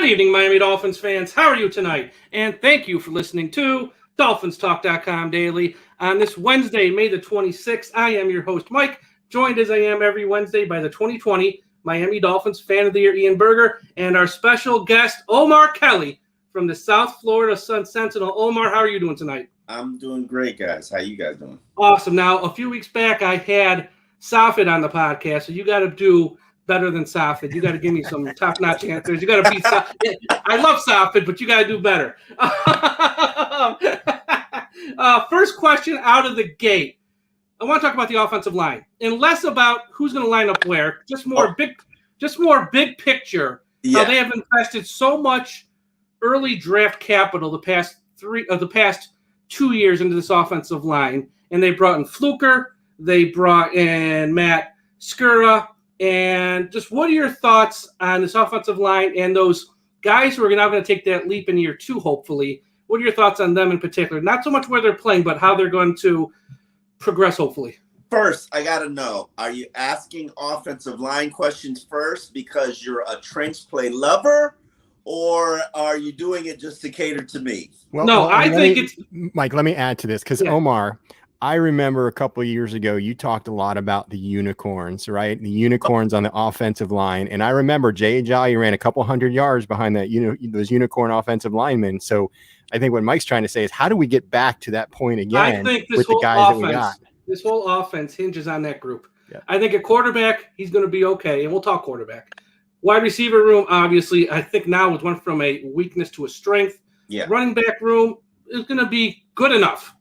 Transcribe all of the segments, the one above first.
Good evening, Miami Dolphins fans. How are you tonight? And thank you for listening to DolphinsTalk.com daily. On this Wednesday, May the 26th, I am your host, Mike, joined as I am every Wednesday by the 2020 Miami Dolphins Fan of the Year, Ian Berger, and our special guest, Omar Kelly from the South Florida Sun-Sentinel. Omar, how are you doing tonight? I'm doing great, guys. How you guys doing? Awesome. Now, a few weeks back, I had Safid on the podcast, so you got to do better than Safid. You got to give me some top-notch answers. You got to beat Safid. I love Safid, but you got to do better. First question out of the gate. I want to talk about the offensive line, and less about who's going to line up where. Just more big picture. Yeah. How they have invested so much early draft capital the past 2 years into this offensive line, and they brought in Fluker, they brought in Matt Skura, and just what are your thoughts on this offensive line and those guys who are now going to take that leap in year two, hopefully? What are your thoughts on them in particular? Not so much where they're playing, but how they're going to progress, hopefully. First, I got to know, are you asking offensive line questions first because you're a trench play lover, or are you doing it just to cater to me? I think it's Mike. Let me add to this because Omar, I remember a couple of years ago you talked a lot about the unicorns, right? The unicorns on the offensive line, and I remember Jay Ajayi ran a couple 100 yards behind that, those unicorn offensive linemen. So I think what Mike's trying to say is, how do we get back to that point again with the guys that we got? This whole offense hinges on that group. Yeah. I think at quarterback he's going to be okay, and we'll talk quarterback. Wide receiver room, obviously, I think now it went from a weakness to a strength. Yeah. Running back room is going to be good enough.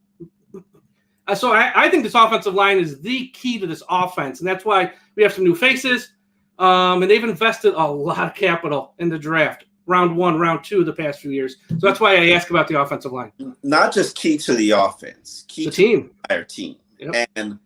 So I think this offensive line is the key to this offense, and that's why we have some new faces, and they've invested a lot of capital in the draft, round one, round two, the past few years. So that's why I ask about the offensive line. Not just key to the offense, key the to team. the entire team. Yep. And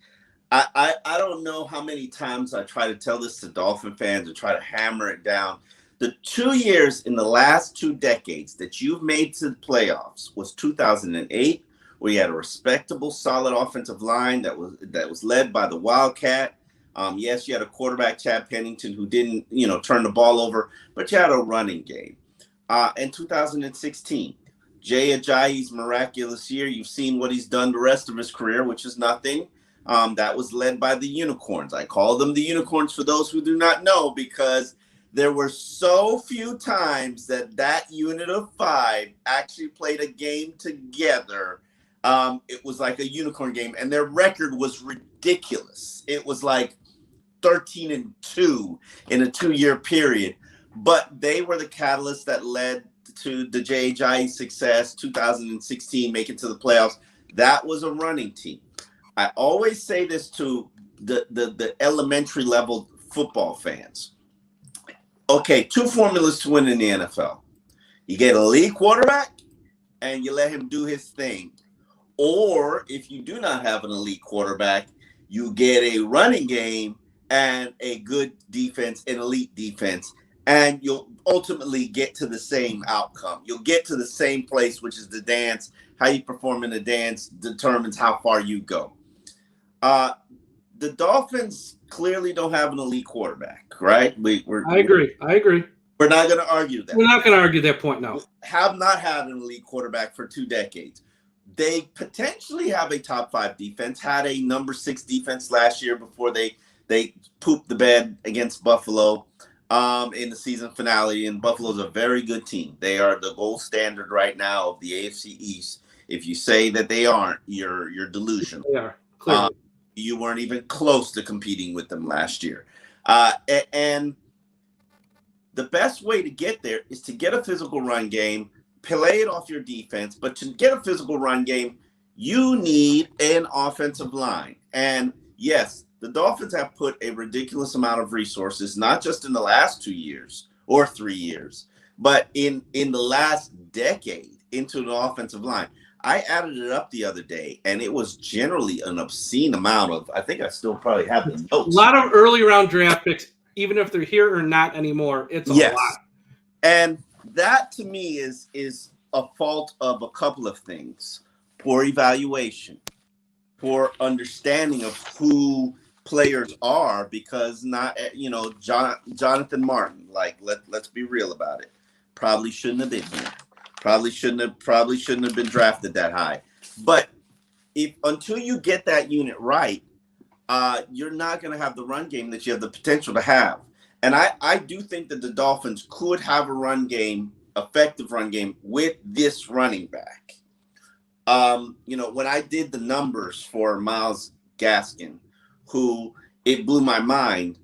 I don't know how many times I try to tell this to Dolphin fans and try to hammer it down. The 2 years in the last 2 decades that you've made to the playoffs was 2008, where you had a respectable, solid offensive line that was led by the Wildcat. Yes, you had a quarterback, Chad Pennington, who didn't, turn the ball over, but you had a running game. In 2016, Jay Ajayi's miraculous year. You've seen what he's done the rest of his career, which is nothing. That was led by the unicorns. I call them the unicorns for those who do not know, because there were so few times that unit of 5 actually played a game together. It was like a unicorn game, and their record was ridiculous. It was like 13-2 in a 2-year period. But they were the catalyst that led to the Jay Ajayi success, 2016, making to the playoffs. That was a running team. I always say this to the elementary level football fans. Okay, 2 formulas to win in the NFL. You get a lead quarterback, and you let him do his thing. Or if you do not have an elite quarterback, you get a running game and a good defense, an elite defense, and you'll ultimately get to the same outcome. You'll get to the same place, which is the dance. How you perform in the dance determines how far you go. The Dolphins clearly don't have an elite quarterback, right? I agree. We're not going to argue that. We're not going to argue that point, no. We have not had an elite quarterback for 2 decades. They potentially have a top 5 defense, had a number 6 defense last year before they pooped the bed against Buffalo in the season finale. And Buffalo's a very good team. They are the gold standard right now of the AFC East. If you say that they aren't, you're delusional. They are, clearly. You weren't even close to competing with them last year. And the best way to get there is to get a physical run game, play it off your defense. But to get a physical run game, you need an offensive line. And yes, the Dolphins have put a ridiculous amount of resources, not just in the last 2 years or 3 years, but in the last decade into the offensive line. I added it up the other day, and it was generally an obscene amount of, I think I still probably have the notes. A lot of early round draft picks, even if they're here or not anymore, it's a lot. And that to me is a fault of a couple of things. Poor evaluation, poor understanding of who players are, because not, Jonathan Martin, like let's be real about it. probably shouldn't have been here. Probably shouldn't have been drafted that high. But until you get that unit right, you're not going to have the run game that you have the potential to have. And I do think that the Dolphins could have a run game, effective run game with this running back. When I did the numbers for Myles Gaskin, who it blew my mind.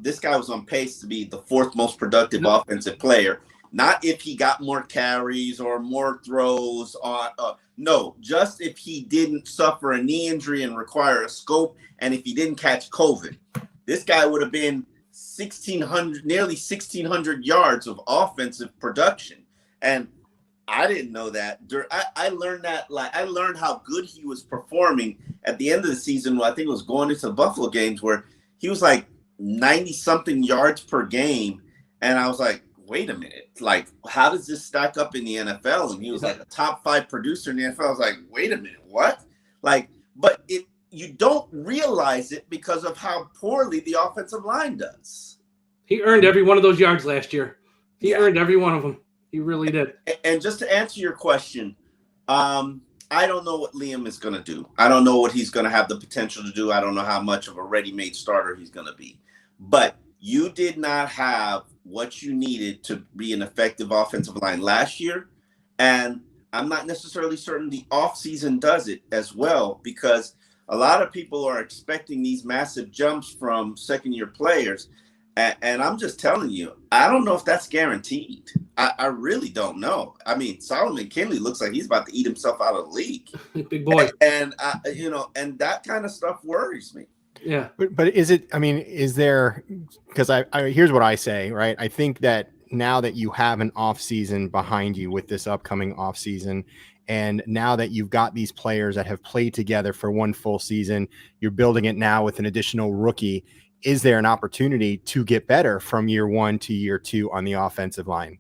This guy was on pace to be the 4th most productive offensive player. Not if he got more carries or more throws on. No, just if he didn't suffer a knee injury and require a scope, and if he didn't catch COVID. This guy would have been nearly 1,600 yards of offensive production. And I didn't know that. I learned that. I learned how good he was performing at the end of the season. I think it was going into the Buffalo games where he was like 90-something yards per game. And I was like, wait a minute. Like, how does this stack up in the NFL? And he was like a top 5 producer in the NFL. I was like, wait a minute, what? Like, but you don't realize it because of how poorly the offensive line does. He earned every one of those yards last year. He earned every one of them. He really did. And just to answer your question, I don't know what Liam is going to do. I don't know what he's going to have the potential to do. I don't know how much of a ready-made starter he's going to be. But you did not have what you needed to be an effective offensive line last year. And I'm not necessarily certain the offseason does it as well, because a lot of people are expecting these massive jumps from second-year players. And I'm just telling you, I don't know if that's guaranteed. I really don't know. I mean, Solomon Kinley looks like he's about to eat himself out of the league. Big boy. And and that kind of stuff worries me. Yeah. But is it, I mean, is there, because I here's what I say, right? I think that now that you have an off season behind you with this upcoming off season, and now that you've got these players that have played together for one full season, you're building it now with an additional rookie. Is there an opportunity to get better from year 1 to year 2 on the offensive line?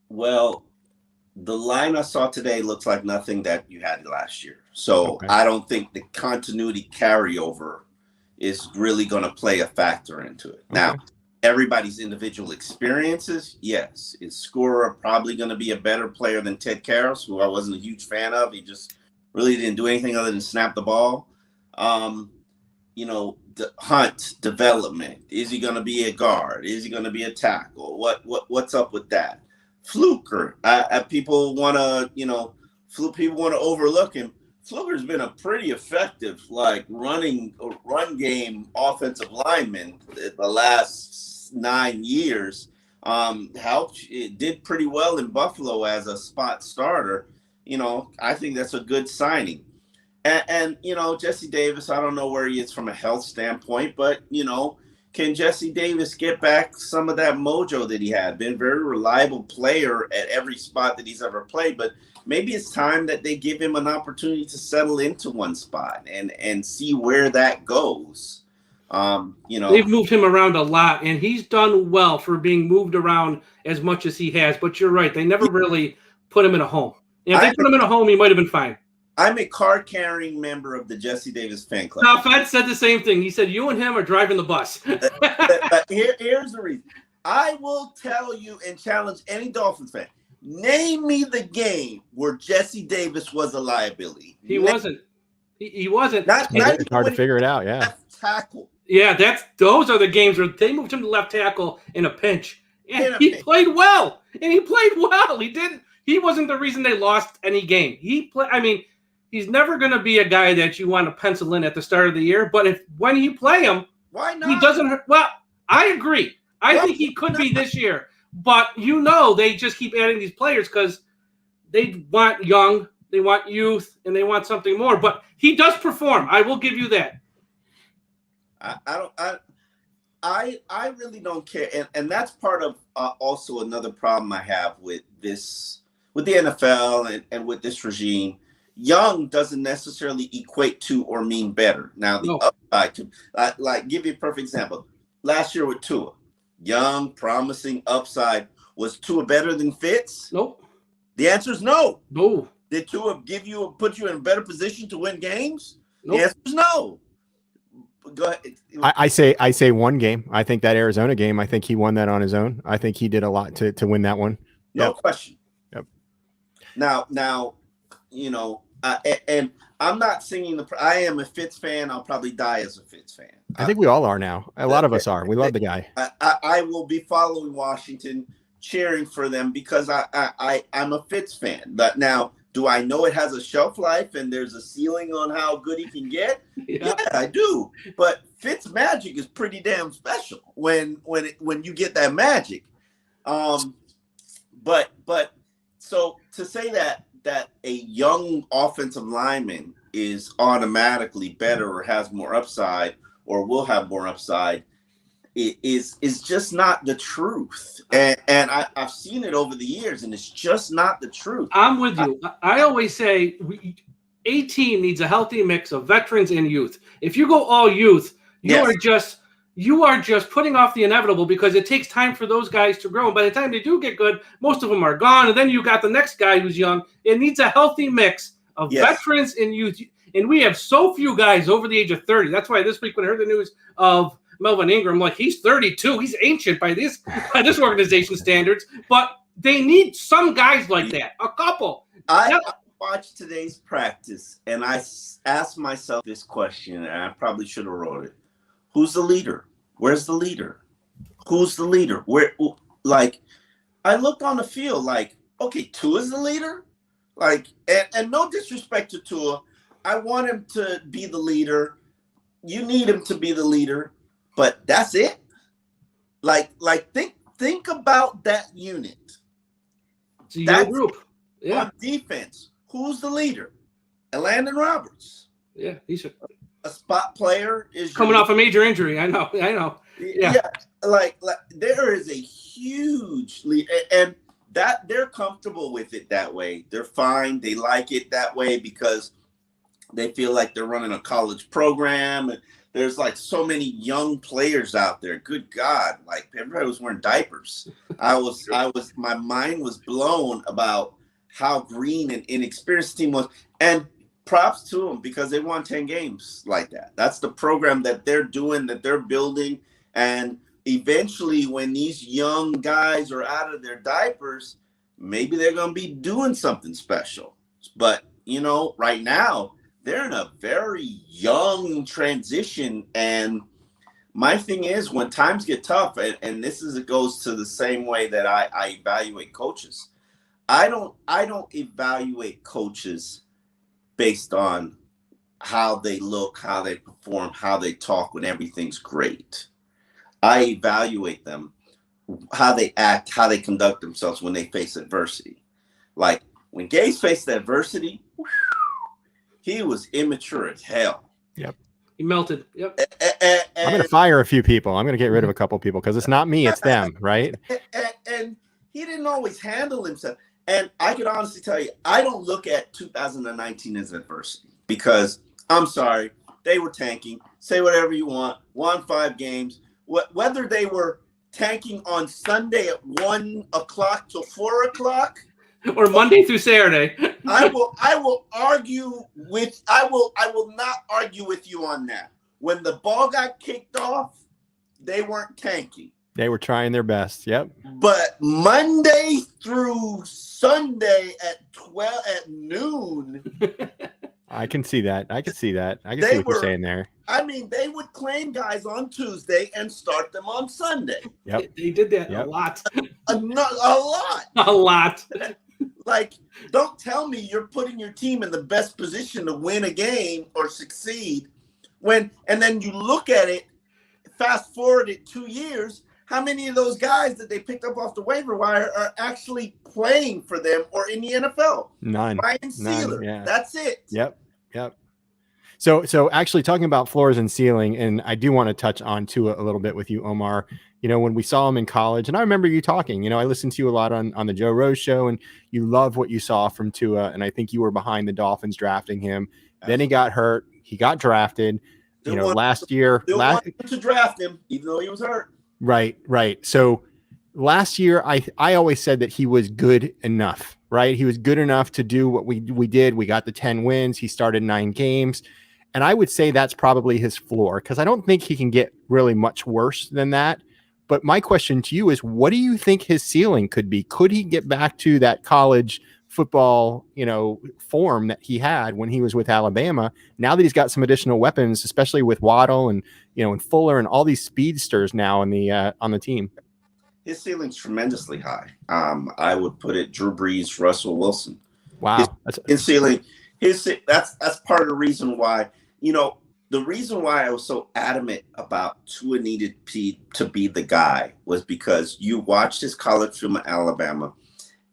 Well, the line I saw today looks like nothing that you had last year. So I don't think the continuity carryover is really going to play a factor into it. Okay. Now, everybody's individual experiences, yes. Is Scorer probably going to be a better player than Ted Karras, who I wasn't a huge fan of? He just really didn't do anything other than snap the ball. The Hunt development. Is he going to be a guard? Is he going to be a tackle? What's up with that? Fluker. People want to overlook him. Fluker's been a pretty effective run game offensive lineman the last 9 years. It did pretty well in Buffalo as a spot starter. I think that's a good signing. And Jesse Davis, I don't know where he is from a health standpoint, but, can Jesse Davis get back some of that mojo that he had? Been a very reliable player at every spot that he's ever played, but maybe it's time that they give him an opportunity to settle into one spot and see where that goes. They've moved him around a lot, and he's done well for being moved around as much as he has, but you're right. They never really put him in a home. If they put him in a home, he might have been fine. I'm a card-carrying member of the Jesse Davis fan club. Now, Fed said the same thing. He said, you and him are driving the bus. Here's the reason. I will tell you and challenge any Dolphins fan. Name me the game where Jesse Davis was a liability. He wasn't. He wasn't. It's hard to figure it out, yeah. Left tackle. Yeah, those are the games where they moved him to left tackle in a pinch. And he played well. He wasn't the reason they lost any game. He's never going to be a guy that you want to pencil in at the start of the year. But when you play him, why not? He doesn't. Well, I agree. I think he could be this year. But they just keep adding these players because they want young, they want youth, and they want something more. But he does perform. I will give you that. I really don't care, and that's part of also another problem I have with this, with the NFL and with this regime. Young doesn't necessarily equate to or mean better. Now, the upside, give you a perfect example. Last year with Tua, young, promising upside. Was Tua better than Fitz? Nope. The answer is no. No. Did Tua put you in a better position to win games? Nope. The answer is no. Go ahead. I say one game. I think that Arizona game, I think he won that on his own. I think he did a lot to win that one. No question. Yep. Now, you know, and I'm not singing I am a Fitz fan. I'll probably die as a Fitz fan. I think we all are now. A lot of us are. We love the guy. I will be following Washington, cheering for them because I'm a Fitz fan. But now, do I know it has a shelf life and there's a ceiling on how good he can get? Yeah, I do. But Fitz magic is pretty damn special when you get that magic. But so to say that a young offensive lineman is automatically better or has more upside or will have more upside is just not the truth. And I've seen it over the years, and it's just not the truth. I'm with you. I always say a team needs a healthy mix of veterans and youth. If you go all youth, you are just putting off the inevitable because it takes time for those guys to grow. And by the time they do get good, most of them are gone. And then you got the next guy who's young. It needs a healthy mix of veterans and youth. And we have so few guys over the age of 30. That's why this week when I heard the news of Melvin Ingram, like he's 32. He's ancient by this organization's standards. But they need some guys like that, a couple. I watched today's practice, and I asked myself this question, and I probably should have wrote it. Who's the leader? Where's the leader? Who's the leader? Where? Like, I looked on the field like, okay, Tua's the leader? Like, and no disrespect to Tua. I want him to be the leader. You need him to be the leader, but that's it. Like think about that unit. It's a young group. Yeah. On defense, who's the leader? Landon Roberts. Yeah, he's a spot player is coming off a major injury. I know. Yeah. Like there is a huge lead, and that they're comfortable with it that way. They're fine. They like it that way because they feel like they're running a college program. And there's like so many young players out there. Good God. Like everybody was wearing diapers. My mind was blown about how green and inexperienced the team was. And props to them because they won 10 games like that. That's the program that they're doing, that they're building. And eventually when these young guys are out of their diapers, maybe they're going to be doing something special. But, you know, right now, they're in a very young transition. And my thing is when times get tough, and it goes to the same way that I evaluate coaches. I don't evaluate coaches based on how they look, how they perform, how they talk when everything's great. I evaluate them, how they act, how they conduct themselves when they face adversity. Like when Gase faced adversity, he was immature as hell. Yep. He melted. Yep. I'm going to fire a few people. I'm going to get rid of a couple people because it's not me, it's them, right? And he didn't always handle himself. And I can honestly tell you, I don't look at 2019 as adversity because I'm sorry, they were tanking. Say whatever you want. Won 5 games. Whether they were tanking on Sunday at 1 o'clock till 4 o'clock, or Monday through Saturday. I will not argue with you on that. When the ball got kicked off, they weren't tanking. They were trying their best. Yep. But Monday through Sunday at noon. I can see that. I can see what you're saying there. I mean, they would claim guys on Tuesday and start them on Sunday. Yep. They did that a lot. A lot. A lot. Like, don't tell me you're putting your team in the best position to win a game or succeed and then you look at it, fast forward it 2 years, how many of those guys that they picked up off the waiver wire are actually playing for them or in the NFL? None. Ryan Sealer. Yeah. That's it. Yep. So actually talking about floors and ceiling, and I do want to touch on Tua a little bit with you, Omar. You know, when we saw him in college, and I remember you talking, you know, I listened to you a lot on the Joe Rose show, and you love what you saw from Tua, and I think you were behind the Dolphins drafting him. Absolutely. Then he got hurt. He got drafted. Last year. They wanted to draft him, even though he was hurt. Right. So last year, I always said that he was good enough, right? He was good enough to do what we did. We got the 10 wins. He started 9 games. And I would say that's probably his floor, because I don't think he can get really much worse than that. But my question to you is, what do you think his ceiling could be? Could he get back to that college football, form that he had when he was with Alabama? Now that he's got some additional weapons, especially with Waddle and, and Fuller and all these speedsters now on the team. His ceiling's tremendously high. I would put it Drew Brees, Russell Wilson. Wow. His ceiling, that's part of the reason why, the reason why I was so adamant about Tua needed to be the guy was because you watched his college film at Alabama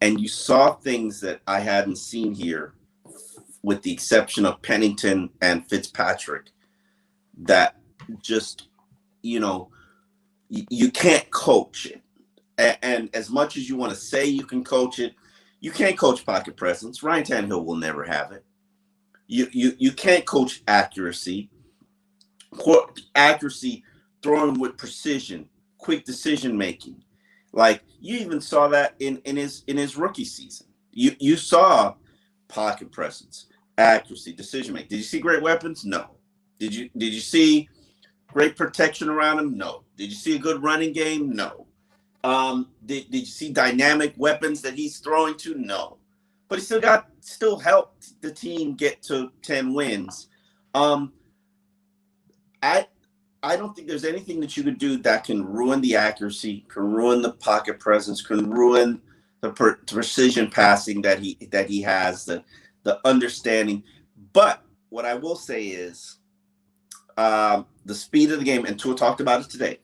and you saw things that I hadn't seen here, with the exception of Pennington and Fitzpatrick, that just, you can't coach it. And as much as you want to say you can coach it, you can't coach pocket presence. Ryan Tannehill will never have it. You can't coach accuracy. Accuracy, throwing with precision, quick decision making. Like, you even saw that in his rookie season. You saw pocket presence, accuracy, decision making. Did you see great weapons? No. Did you see great protection around him? No. Did you see a good running game? No. Did you see dynamic weapons that he's throwing to? No. But he still helped the team get to 10 wins. I don't think there's anything that you could do that can ruin the accuracy, can ruin the pocket presence, can ruin the precision passing that he has, the understanding. But what I will say is the speed of the game, and Tua talked about it today.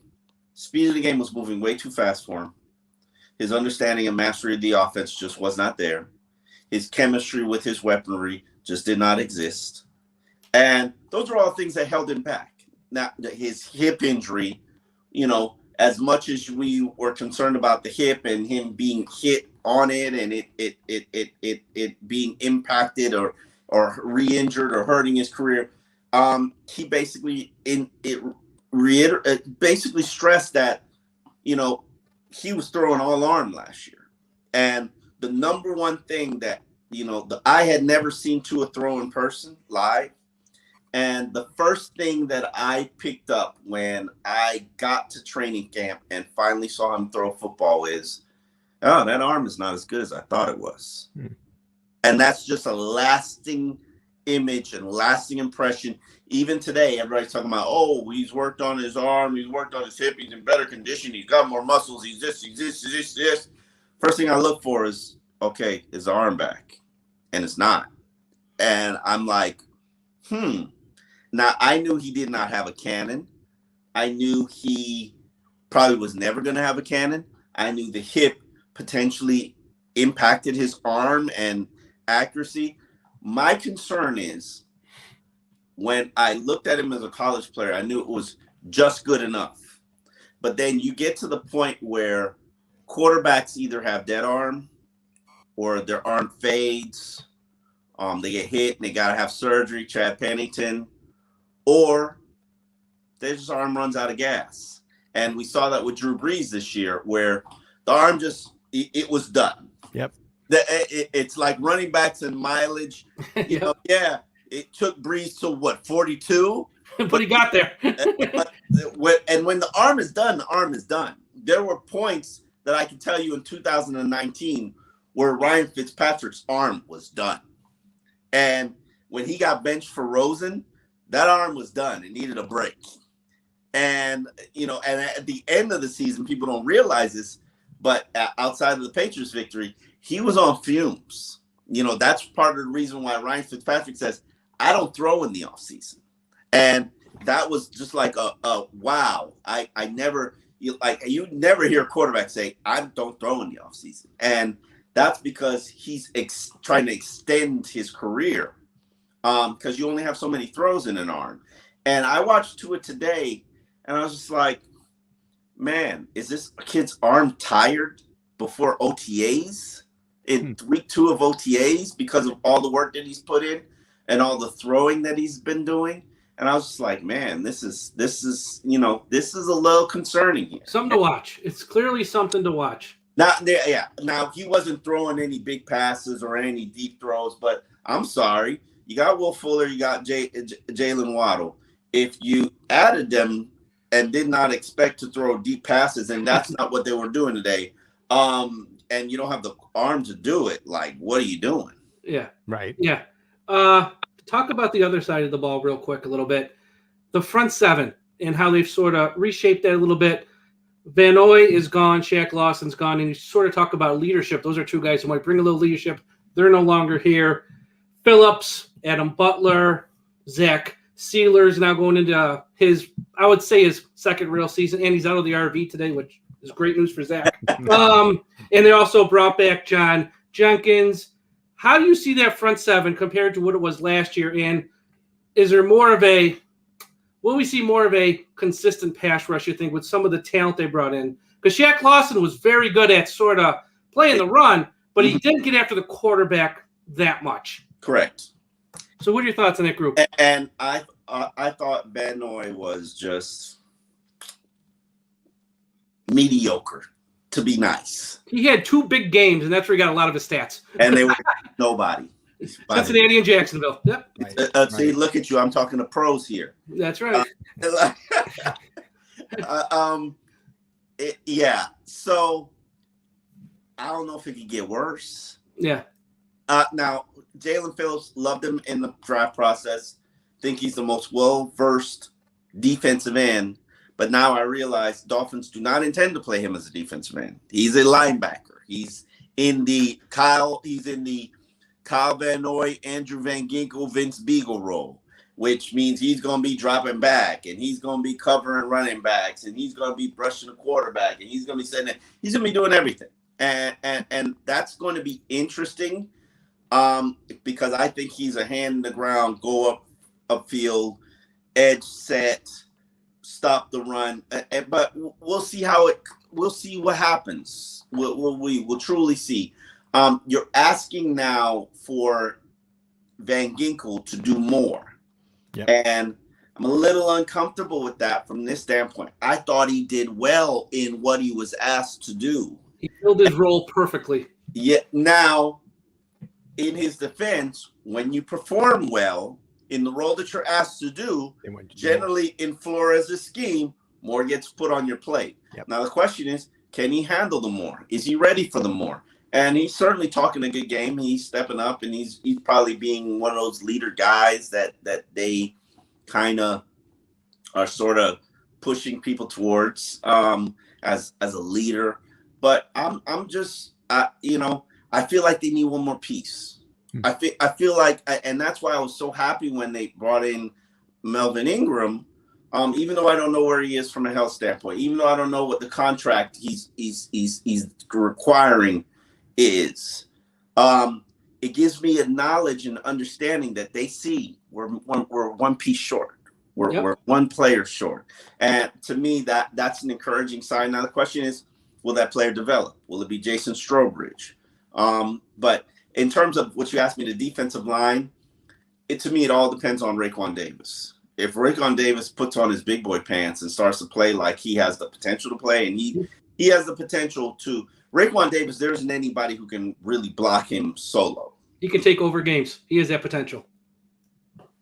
Speed of the game was moving way too fast for him. His understanding and mastery of the offense just was not there. His chemistry with his weaponry just did not exist. And those are all things that held him back. Now, his hip injury, as much as we were concerned about the hip and him being hit on it and it being impacted or re-injured or hurting his career, he basically basically stressed that, he was throwing all arm last year. And the number one thing that, I had never seen Tua throw in person live. And the first thing that I picked up when I got to training camp and finally saw him throw football is, oh, that arm is not as good as I thought it was. And that's just a lasting image and lasting impression. Even today, everybody's talking about, oh, he's worked on his arm, he's worked on his hip, he's in better condition, he's got more muscles, he's this. First thing I look for is, okay, is the arm back? And it's not. And I'm like, Now, I knew he did not have a cannon. I knew he probably was never going to have a cannon. I knew the hip potentially impacted his arm and accuracy. My concern is, when I looked at him as a college player, I knew it was just good enough. But then you get to the point where quarterbacks either have dead arm or their arm fades. They get hit and they got to have surgery, Chad Pennington, or their just arm runs out of gas. And we saw that with Drew Brees this year, where the arm just, it was done. Yep. It's like running backs and mileage. Yeah, it took Brees to 42? But he got there. And when the arm is done, the arm is done. There were points that I can tell you in 2019 where Ryan Fitzpatrick's arm was done. And when he got benched for Rosen, that arm was done. It needed a break. And, and at the end of the season, people don't realize this, but outside of the Patriots victory, he was on fumes. That's part of the reason why Ryan Fitzpatrick says, I don't throw in the offseason. And that was just like a wow. You never hear a quarterback say, I don't throw in the offseason. And that's because he's trying to extend his career, because you only have so many throws in an arm. And I watched Tua today, and I was just like, man, is this kid's arm tired before OTAs? In week 2 of OTAs, because of all the work that he's put in and all the throwing that he's been doing. And I was just like, man, this is a little concerning here. Something to watch. It's clearly something to watch. Now he wasn't throwing any big passes or any deep throws, but I'm sorry. you got Will Fuller, you got Jalen Waddle. If you added them and did not expect to throw deep passes, and that's not what they were doing today, and you don't have the arm to do it, like, what are you doing? Yeah. Right. Yeah. Talk about the other side of the ball real quick a little bit. The front seven and how they've sort of reshaped that a little bit. Van Noy is gone. Shaq Lawson's gone. And you sort of talk about leadership. Those are two guys who might bring a little leadership. They're no longer here. Phillips, Adam Butler, Zach Sealer's now going into his second real season. And he's out of the RV today, which is great news for Zach. And they also brought back John Jenkins. How do you see that front seven compared to what it was last year? And is there will we see more of a consistent pass rush, you think, with some of the talent they brought in? Because Shaq Lawson was very good at sort of playing the run, but he didn't get after the quarterback that much. Correct. So what are your thoughts on that group? And I thought Van Noy was just mediocre, to be nice. He had two big games, and that's where he got a lot of his stats. And they were nobody. Cincinnati and Jacksonville. Yep. Right. See, look at you. I'm talking to pros here. That's right. Yeah. So I don't know if it could get worse. Yeah. Now, Jalen Phillips, loved him in the draft process. Think he's the most well-versed defensive end. But now I realize Dolphins do not intend to play him as a defensive end. He's a linebacker. He's in the Kyle Van Noy, Andrew Van Ginkel, Vince Beagle role, which means he's going to be dropping back, and he's going to be covering running backs, and he's going to be brushing the quarterback, and he's going to be sitting there. He's going to be doing everything. And that's going to be interesting because I think he's a hand in the ground, go upfield, edge set, stop the run. But we'll see we'll see what happens. We'll truly see. You're asking now for Van Ginkel to do more. Yep. And I'm a little uncomfortable with that from this standpoint. I thought he did well in what he was asked to do. He filled his role perfectly. Yet now, in his defense, when you perform well in the role that you're asked to do, generally in Flores' scheme, more gets put on your plate. Yep. Now, the question is, can he handle the more? Is he ready for the more? And he's certainly talking a good game. He's stepping up, and he's probably being one of those leader guys that they kind of are sort of pushing people towards as a leader. But I'm just I feel like they need one more piece. I feel like, and that's why I was so happy when they brought in Melvin Ingram. Even though I don't know where he is from a health standpoint, even though I don't know what the contract he's requiring is, it gives me a knowledge and understanding that they see we're one piece short. We're one player short. And to me, that's an encouraging sign. Now the question is, will that player develop? Will it be Jason Strowbridge? But in terms of what you asked me, the defensive line, to me, it all depends on Raekwon Davis. If Raekwon Davis puts on his big boy pants and starts to play like he has the potential to play, and he has the potential to – Raekwon Davis, there isn't anybody who can really block him solo. He can take over games. He has that potential.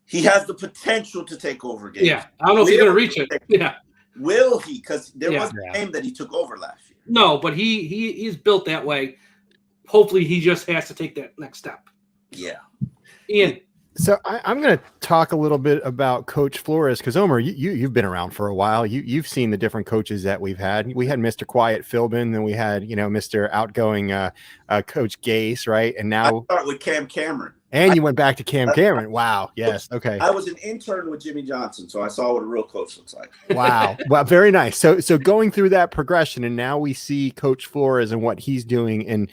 He has the potential to take over games. Yeah. I don't know if he's going to reach it. Yeah. Will he? Because there wasn't a game that he took over last year. No, but he's built that way. Hopefully he just has to take that next step. Yeah. Ian. So I'm going to talk a little bit about Coach Flores, because Omar, you've been around for a while. You've seen the different coaches that we've had. We had Mr. Quiet Philbin, then we had Mr. Outgoing Coach Gase, right? And now I start with Cam Cameron. And you went back to Cam Cameron. Wow. Yes. Okay. I was an intern with Jimmy Johnson, so I saw what a real coach looks like. Wow. Well, very nice. So going through that progression, and now we see Coach Flores and what he's doing. And,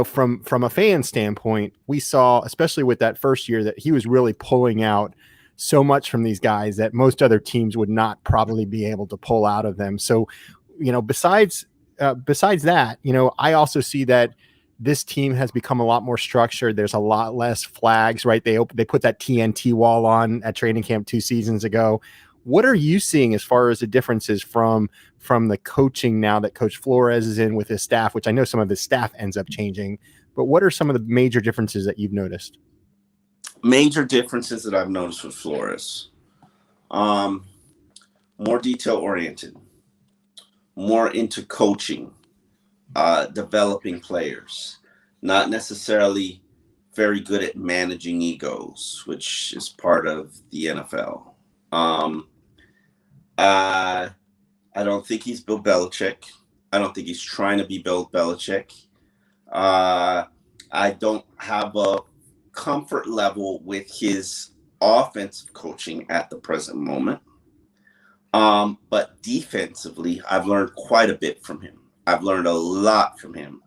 from a fan standpoint, we saw, especially with that first year, that he was really pulling out so much from these guys that most other teams would not probably be able to pull out of them. So, besides that, I also see that this team has become a lot more structured. There's a lot less flags, right? They put that TNT wall on at training camp 2 seasons ago. What are you seeing as far as the differences from the coaching now that Coach Flores is in with his staff, which I know some of his staff ends up changing, but what are some of the major differences that you've noticed? Major differences that I've noticed with Flores. More detail oriented, more into coaching, developing players, not necessarily very good at managing egos, which is part of the NFL. I don't think he's Bill Belichick. I don't think he's trying to be Bill Belichick. I don't have a comfort level with his offensive coaching at the present moment. But defensively, I've learned quite a bit from him. I've learned a lot from him.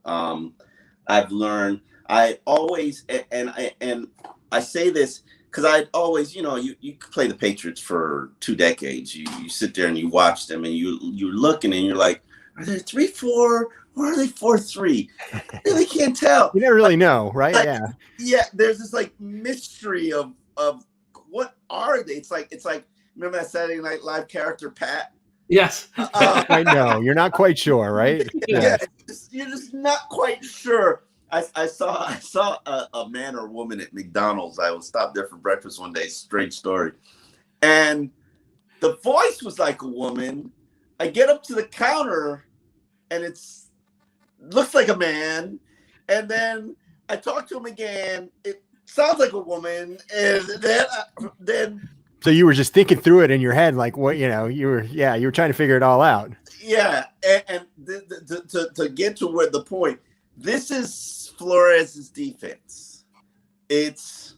I always, and I say this because I always, you play the Patriots for 2 decades. You sit there and you watch them and you're looking and you're like, are they 3-4 or are they 4-3? I really can't tell. You never really know, right? Yeah. There's this like mystery of what are they? It's like remember that Saturday Night Live character Pat? Yes. I know you're not quite sure, right? Yeah. You're just not quite sure. I saw a man or woman at McDonald's. I was stopped there for breakfast one day. Strange story, and the voice was like a woman. I get up to the counter, and looks like a man, and then I talk to him again. It sounds like a woman, and then. So you were just thinking through it in your head, like what you were trying to figure it all out. Yeah, and to get to where the point, this is Flores' defense. It's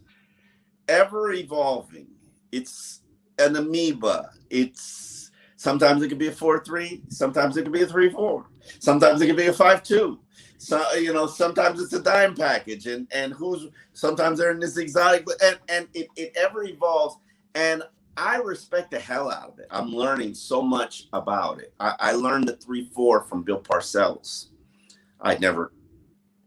ever evolving. It's an amoeba. It's sometimes it could be a 4-3, sometimes it could be a 3-4, sometimes it could be a 5-2. So sometimes it's a dime package, and sometimes they're in this exotic, and it ever evolves. And I respect the hell out of it. I'm learning so much about it. I learned the 3-4 from Bill Parcells. I'd never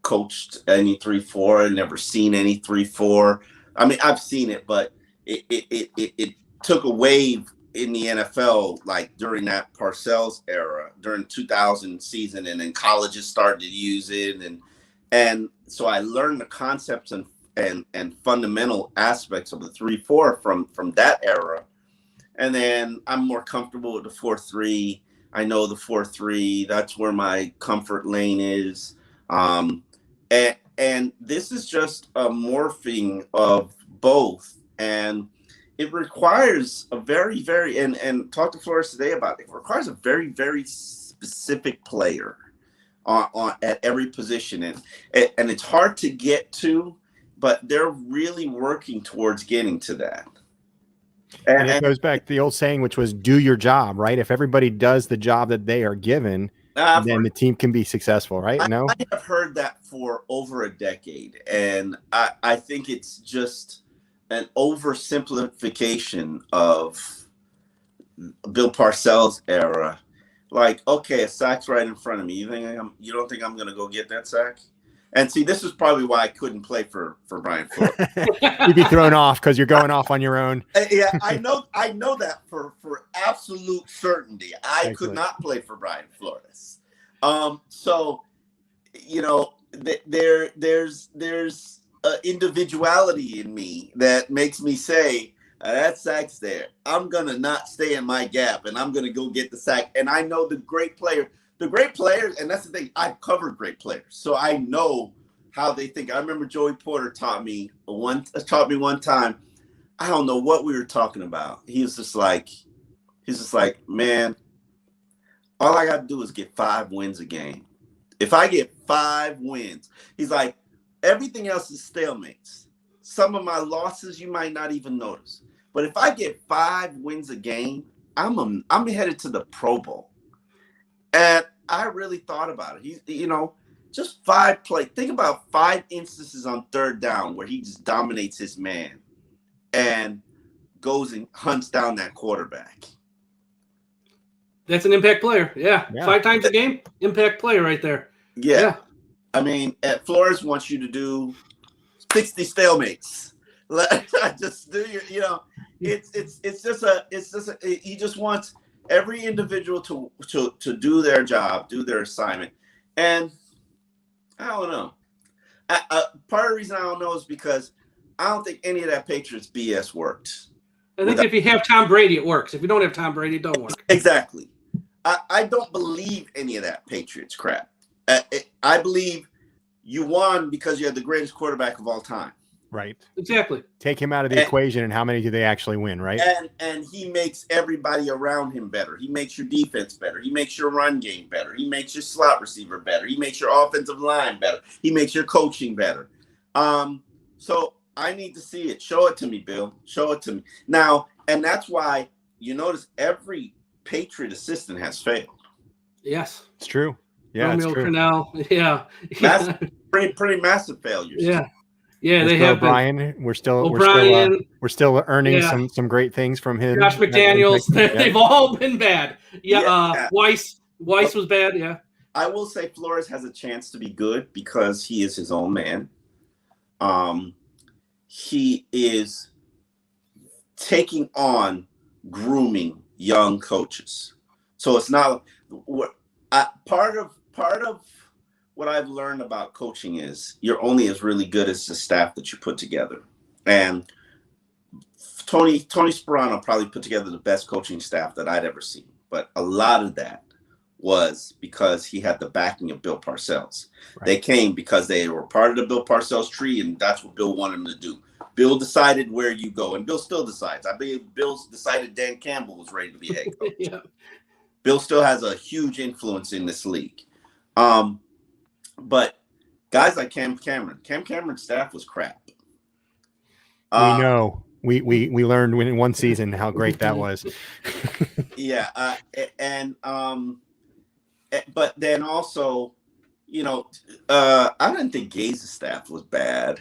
coached any 3-4. I'd never seen any 3-4. I mean, I've seen it, but it took a wave in the NFL, like during that Parcells era, during 2000 season, and then colleges started to use it. And so I learned the concepts and fundamental aspects of the 3-4 from that era. And then I'm more comfortable with the 4-3. I know the 4-3, that's where my comfort lane is. And this is just a morphing of both. And it requires a very, very, and talk to Flores today about it. It requires a very, very specific player on at every position. And it's hard to get to, but they're really working towards getting to that. And it goes back to the old saying, which was do your job, right? If everybody does the job that they are given, then the team can be successful, right? I have heard that for over a decade. And I think it's just an oversimplification of Bill Parcells' era. Like, okay, a sack's right in front of me. You don't think I'm going to go get that sack? And see, this is probably why I couldn't play for Brian Flores. You'd be thrown off because you're going off on your own. Yeah, I know that for absolute certainty. I could not play for Brian Flores. So, there's individuality in me that makes me say, that sack's there. I'm going to not stay in my gap, and I'm going to go get the sack. And I know the great players, and that's the thing, I've covered great players, so I know how they think. I remember Joey Porter taught me one time. I don't know what we were talking about. He was just like, man, all I got to do is get 5 wins a game. If I get 5 wins, he's like, everything else is stalemates. Some of my losses you might not even notice. But if I get 5 wins a game, I'm headed to the Pro Bowl. And I really thought about it. Just 5 plays. Think about 5 instances on 3rd down where he just dominates his man and goes and hunts down that quarterback. That's an impact player. Yeah. 5 times a game, impact player right there. Yeah. I mean, Flores wants you to do 60 stalemates. Just do he just wants every individual to do their job, do their assignment. And I don't know. Part of the reason I don't know is because I don't think any of that Patriots BS worked. I think if you have Tom Brady, it works. If you don't have Tom Brady, it don't work. Exactly. I don't believe any of that Patriots crap. I believe you won because you had the greatest quarterback of all time. Right. Exactly. Take him out of the equation, and how many do they actually win, right? And he makes everybody around him better. He makes your defense better. He makes your run game better. He makes your slot receiver better. He makes your offensive line better. He makes your coaching better. So I need to see it. Show it to me, Bill. Show it to me. Now, and that's why you notice every Patriot assistant has failed. Yes. It's true. Yeah, Romeo it's true. Cornell. Yeah. Pretty massive failures. Yeah. Yeah, they have O'Brien. We're still earning some great things from him. Josh McDaniels. They've all been bad. Yeah. Weiss was bad. Yeah. I will say Flores has a chance to be good because he is his own man. He is taking on grooming young coaches. So it's not part of what I've learned about coaching is you're only as really good as the staff that you put together. And Tony Sperano probably put together the best coaching staff that I'd ever seen. But a lot of that was because he had the backing of Bill Parcells. Right. They came because they were part of the Bill Parcells tree, and that's what Bill wanted them to do. Bill decided where you go, and Bill still decides. I believe Bill's decided Dan Campbell was ready to be head coach. Yeah. Bill still has a huge influence in this league. But guys like Cam Cameron's staff was crap. We know. We learned in one season how great that was. Yeah, but then also, I didn't think Gase's staff was bad.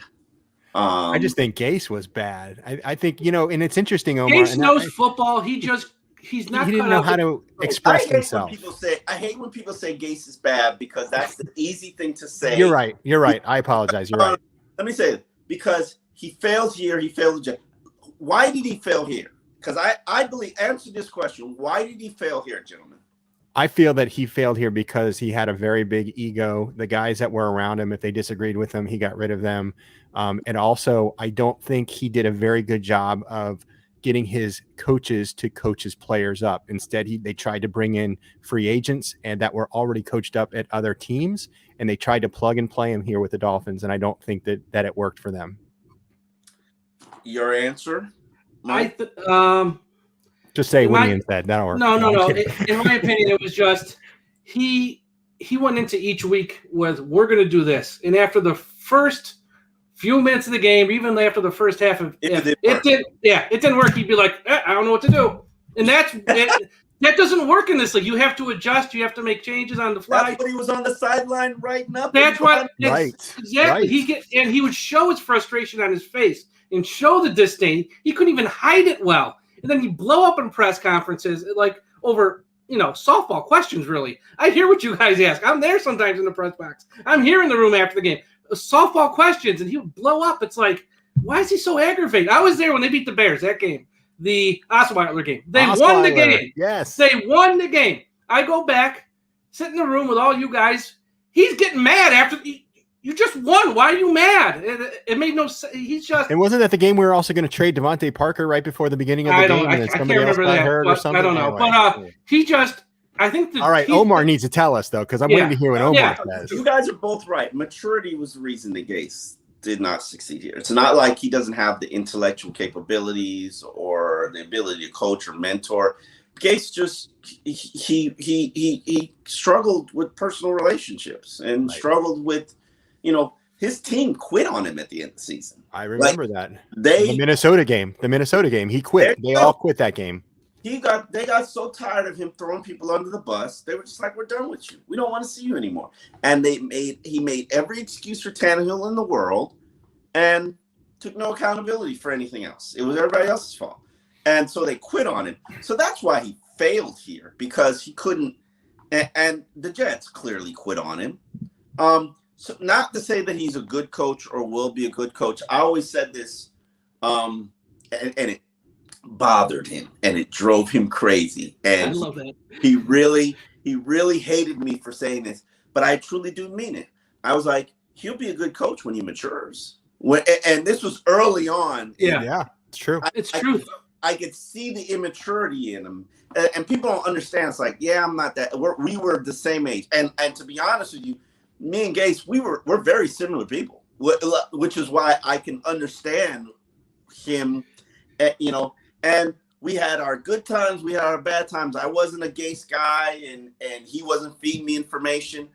I just think Gase was bad. I think, and it's interesting, Omar. Gase knows football. He's not. He didn't know how to express himself. I hate when people say Gase is bad because that's the easy thing to say. You're right. I apologize. You're right. Let me say it. Because he failed here. He failed. Why did he fail here? Because I believe, answer this question. Why did he fail here, gentlemen? I feel that he failed here because he had a very big ego. The guys that were around him, if they disagreed with him, he got rid of them. And also, I don't think he did a very good job of getting his coaches to coach his players up. Instead, they tried to bring in free agents and that were already coached up at other teams, and they tried to plug and play him here with the Dolphins. And I don't think that it worked for them. Your answer? Just say what Ian said. That'll work. No. In my opinion, it was just he went into each week with, we're going to do this. And after the first few minutes of the game, even after the first half of it didn't work. He'd be like, I don't know what to do. And that doesn't work in this league. You have to adjust. You have to make changes on the fly. That's what he was on the sideline writing up. That's what. Right. Exactly. Right. And he would show his frustration on his face and show the disdain. He couldn't even hide it well. And then he'd blow up in press conferences like over, softball questions, really. I hear what you guys ask. I'm there sometimes in the press box. I'm here in the room after the game. Softball questions, and he would blow up. It's like, why is he so aggravated? I was there when they beat the Bears, that game. The Osweiler game. They won the game. Yes. They won the game. I go back, sit in the room with all you guys. He's getting mad after you just won. Why are you mad? It made no sense. He's just. And wasn't that the game we were also going to trade Devontae Parker right before the beginning of the game? I can't remember that. Or something? I don't know. But he just. I think. All right, Omar needs to tell us though, because I'm waiting to hear what Omar says. You guys are both right. Maturity was the reason that Gase did not succeed here. It's not like he doesn't have the intellectual capabilities or the ability to coach or mentor. Gase just he struggled with personal relationships and struggled with, his team quit on him at the end of the season. I remember that. The Minnesota game, he quit. They all quit that game. They got so tired of him throwing people under the bus. They were just like, we're done with you. We don't want to see you anymore. And he made every excuse for Tannehill in the world and took no accountability for anything else. It was everybody else's fault. And so they quit on him. So that's why he failed here, because he couldn't. And the Jets clearly quit on him. So not to say that he's a good coach or will be a good coach. I always said this, and it bothered him and it drove him crazy. And I love that. He really hated me for saying this, but I truly do mean it. I was like, he'll be a good coach when he matures. and this was early on. Yeah, it's true. It's true. I could see the immaturity in him, and people don't understand. It's like, yeah, I'm not that. We were the same age, and to be honest with you, me and Gase, we're very similar people, which is why I can understand him, and we had our good times, we had our bad times. I wasn't a Gase guy, and he wasn't feeding me information,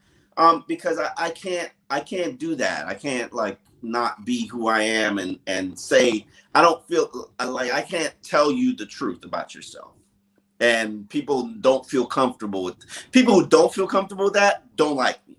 because I can't do that. I can't not be who I am and say I don't feel like I can't tell you the truth about yourself. And people don't feel comfortable with people who don't feel comfortable with that don't like me.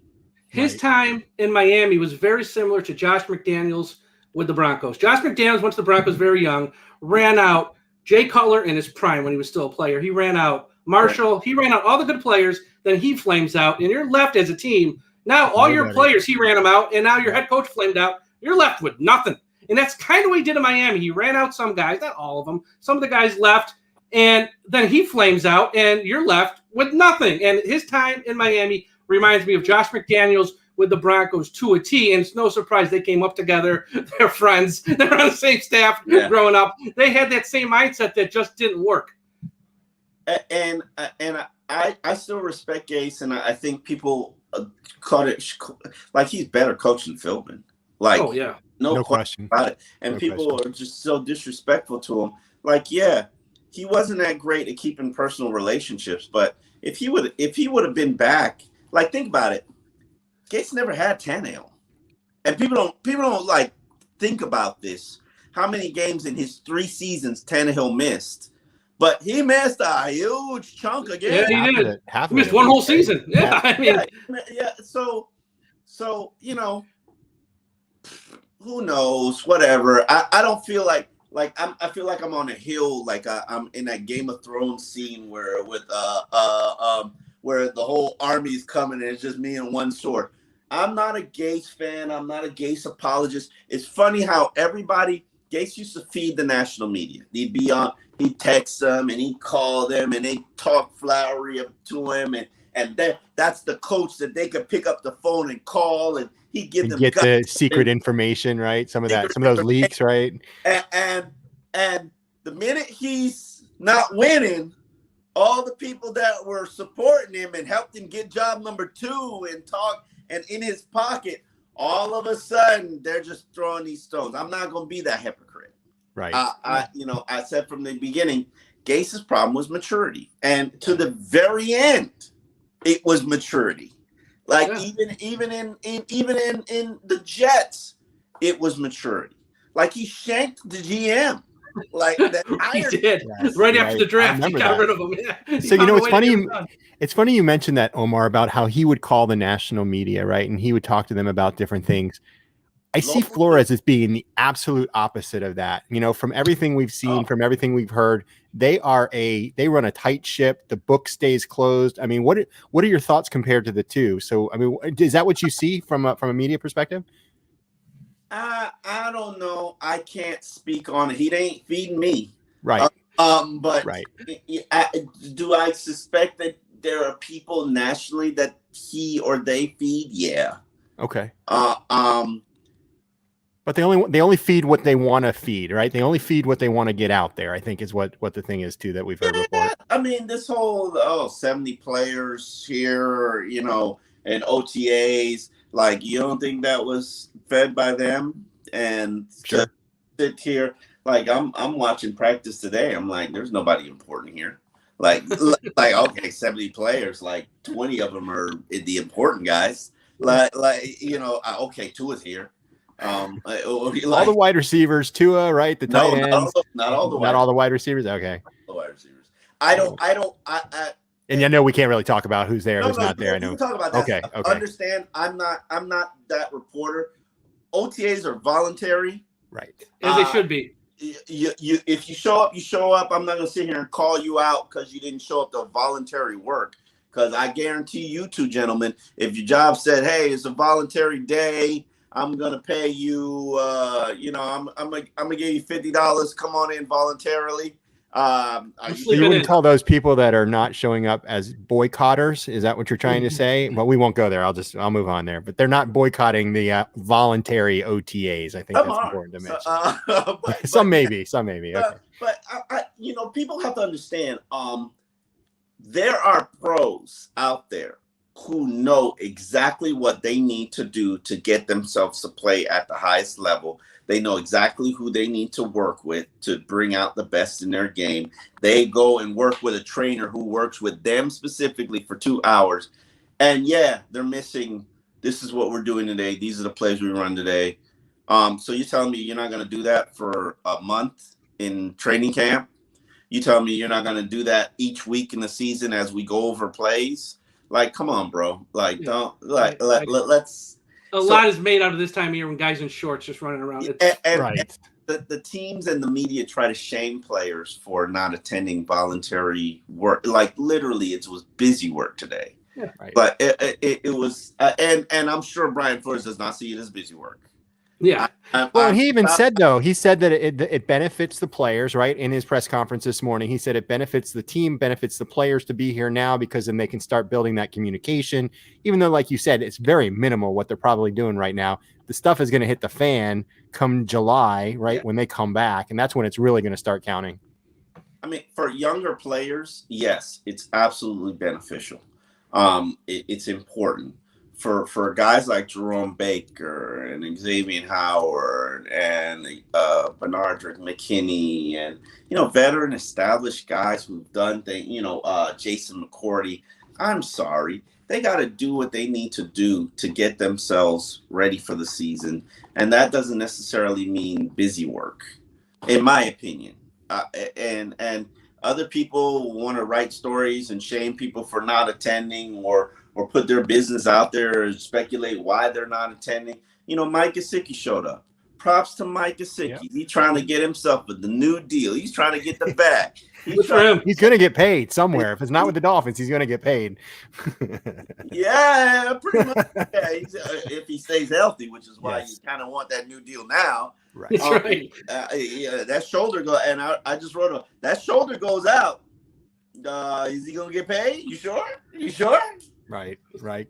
His time in Miami was very similar to Josh McDaniels with the Broncos. Josh McDaniels went to the Broncos very young, ran out Jay Cutler in his prime when he was still a player. He ran out Marshall. Right. He ran out all the good players. Then he flames out, and you're left as a team. Now all your players, he ran them out, and now your head coach flamed out. You're left with nothing. And that's kind of what he did in Miami. He ran out some guys, not all of them. Some of the guys left, and then he flames out, and you're left with nothing. And his time in Miami reminds me of Josh McDaniels with the Broncos to a T, and it's no surprise they came up together. They're friends. They're on the same staff growing up. They had that same mindset that just didn't work. And I still respect Gase, and I think people caught it like he's better coach than Philbin. Like, oh yeah, no question about it. And people are just so disrespectful to him. Like, yeah, he wasn't that great at keeping personal relationships, but if he would have been back, like, think about it. Gase never had Tannehill, and people don't like think about this. How many games in his 3 seasons Tannehill missed? But he missed a huge chunk again. Yeah, he did. He missed one whole season. Yeah, I mean, yeah. So who knows? Whatever. I don't feel like I feel like I'm on a hill, like I'm in that Game of Thrones scene where the whole army is coming and it's just me and one sword. I'm not a Gase fan. I'm not a Gase apologist. It's funny how Gase used to feed the national media. He'd text them and he'd call them and they'd talk flowery up to him, and that's the coach that they could pick up the phone and call, and he'd give them the secret information, right? Some of those leaks, right? And the minute he's not winning, all the people that were supporting him and helped him get job number 2 and talk and in his pocket, all of a sudden they're just throwing these stones. I'm not going to be that hypocrite. Right. I said from the beginning, Gase's problem was maturity, and to the very end, it was maturity. Like even in the Jets, it was maturity. Like he shanked the GM. Like that he did right after the draft. He got rid of him. Yeah. So it's funny. It's funny you mentioned that, Omar, about how he would call the national media, right, and he would talk to them about different things. I see Flores as being the absolute opposite of that. From everything we've seen, from everything we've heard, they run a tight ship. The book stays closed. I mean, what are your thoughts compared to the two? So, I mean, is that what you see from a media perspective? I don't know. I can't speak on it. He ain't feeding me. Right. But right. Do I suspect that there are people nationally that he or they feed? Yeah. Okay. But they only feed what they want to feed, right? They only feed what they want to get out there, I think is what the thing is too that we've heard before. I mean, this whole 70 players here, and OTAs, like, you don't think that was fed by them? And sure. To sit here, like I'm watching practice today. I'm like, there's nobody important here. Like okay, 70 players, like 20 of them are the important guys. Okay, Tua's here. All the wide receivers, Tua, right? The tight ends. Not all the wide receivers. Okay. The wide receivers. I don't. And I know we can't really talk about who's there, who's not there. I know. We can talk about that. Okay. Okay. Understand? I'm not that reporter. OTAs are voluntary. Right. As they should be. If you show up, you show up. I'm not going to sit here and call you out because you didn't show up to voluntary work. Because I guarantee you two gentlemen, if your job said, hey, it's a voluntary day, I'm going to pay you, I'm going to give you $50. Come on in voluntarily. You wouldn't call those people that are not showing up as boycotters? Is that what you're trying to say? Well, we won't go there. I'll move on there. But they're not boycotting the voluntary OTAs. I think that's important to mention. Some maybe. Okay. But I, people have to understand. There are pros out there who know exactly what they need to do to get themselves to play at the highest level. They know exactly who they need to work with to bring out the best in their game. They go and work with a trainer who works with them specifically for 2 hours. And yeah, they're missing, this is what we're doing today. These are the plays we run today. So you're telling me you're not going to do that for a month in training camp? You tell me you're not going to do that each week in the season as we go over plays? Like, come on, bro. Like, let's. A lot is made out of this time of year when guys in shorts just running around. Right. The teams and the media try to shame players for not attending voluntary work. Like, literally, it was busy work today. Yeah, right. But it was, and I'm sure Brian Flores does not see it as busy work. Yeah. Well, he even said, though, he said that it benefits the players, right? In his press conference this morning, he said it benefits the team, benefits the players to be here now because then they can start building that communication. Even though, like you said, it's very minimal what they're probably doing right now. The stuff is going to hit the fan come July, right? Yeah. When they come back. And that's when it's really going to start counting. I mean, for younger players, yes, it's absolutely beneficial. It's important. For guys like Jerome Baker and Xavier Howard and Bernardrick McKinney and, veteran established guys who've done things, Jason McCourty, I'm sorry. They got to do what they need to do to get themselves ready for the season. And that doesn't necessarily mean busy work, in my opinion. And other people want to write stories and shame people for not attending or put their business out there and speculate why they're not attending. Mike Gesicki showed up. Props to Mike Gesicki. Yep. He's trying to get himself with the new deal. He's trying to get the bag. He's going to get paid somewhere. If it's not with the Dolphins, he's going to get paid. Yeah, pretty much. Yeah, if he stays healthy, which is why you kind of want that new deal now. Right. That's right. That shoulder goes, and I just wrote that shoulder goes out. Is he going to get paid? You sure? Right.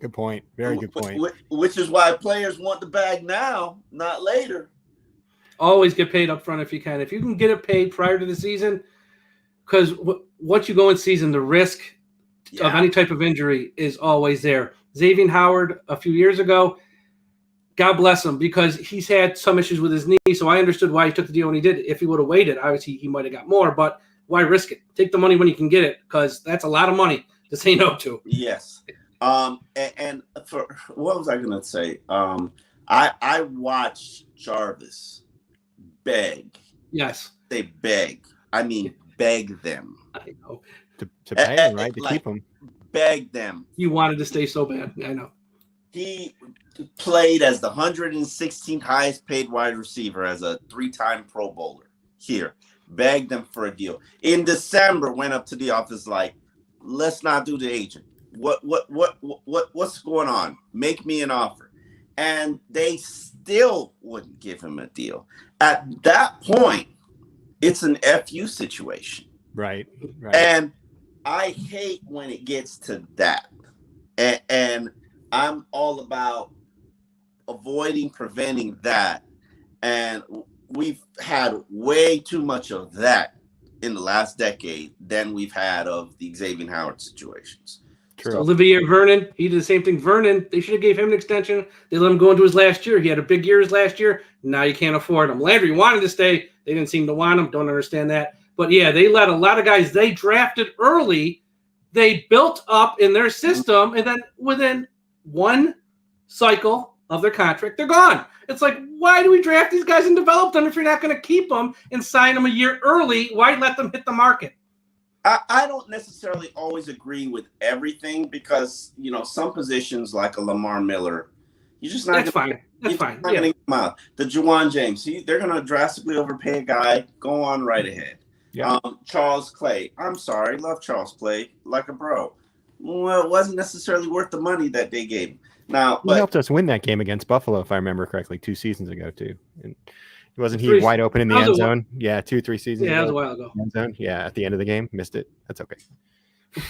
Good point. Very good point. Which is why players want the bag now, not later. Always get paid up front if you can. If you can get it paid prior to the season, because once you go in season, the risk of any type of injury is always there. Xavier Howard, a few years ago, God bless him, because he's had some issues with his knee, so I understood why he took the deal when he did. If he would have waited, obviously he might have got more, but why risk it? Take the money when you can get it, because that's a lot of money to say no to. Yes. And for what was I going to say? I watched Jarvis beg. Yes. They beg. I mean, beg them. I know. To pay them, right? To keep them. Beg them. He wanted to stay so bad. I know. He played as the 116th highest paid wide receiver as a 3-time Pro Bowler. Here. Begged them for a deal. In December, went up to the office like, let's not do the agent. What's going on? Make me an offer. And they still wouldn't give him a deal. At that point, it's an FU situation. Right. And I hate when it gets to that. And I'm all about preventing that. And we've had way too much of that in the last decade than we've had of the Xavier Howard situations. True. So Olivier Vernon, he did the same thing. Vernon, they should have gave him an extension. They let him go into his last year. He had a big year his last year. Now you can't afford him. Landry wanted to stay. They didn't seem to want him. Don't understand that. But yeah, they let a lot of guys they drafted early. They built up in their system, and then within one cycle of their contract, they're gone. It's like, why do we draft these guys and develop them if you're not going to keep them and sign them a year early? Why let them hit the market? I don't necessarily always agree with everything because, some positions like a Lamar Miller, you're just not That's fine. That's fine. Yeah. The Juwan James, they're going to drastically overpay a guy. Go on right ahead. Yeah. Charles Clay, I'm sorry. Love Charles Clay like a bro. Well, it wasn't necessarily worth the money that they gave him. Now, he helped us win that game against Buffalo, if I remember correctly, 2 seasons ago, too. And Wasn't he wide open in the end zone? Yeah, 2-3 seasons ago. Yeah, that was a while ago. End zone. Yeah, at the end of the game, missed it. That's okay. It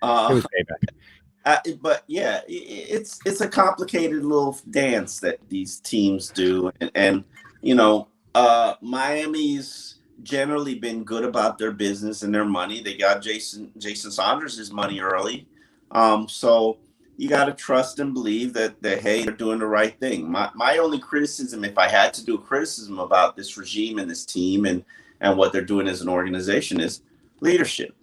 was payback. But yeah, it's a complicated little dance that these teams do, and Miami's generally been good about their business and their money. They got Jason Saunders his money early, so you got to trust and believe that hey, they're doing the right thing. My only criticism, if I had to do a criticism about this regime and this team and what they're doing as an organization, is leadership.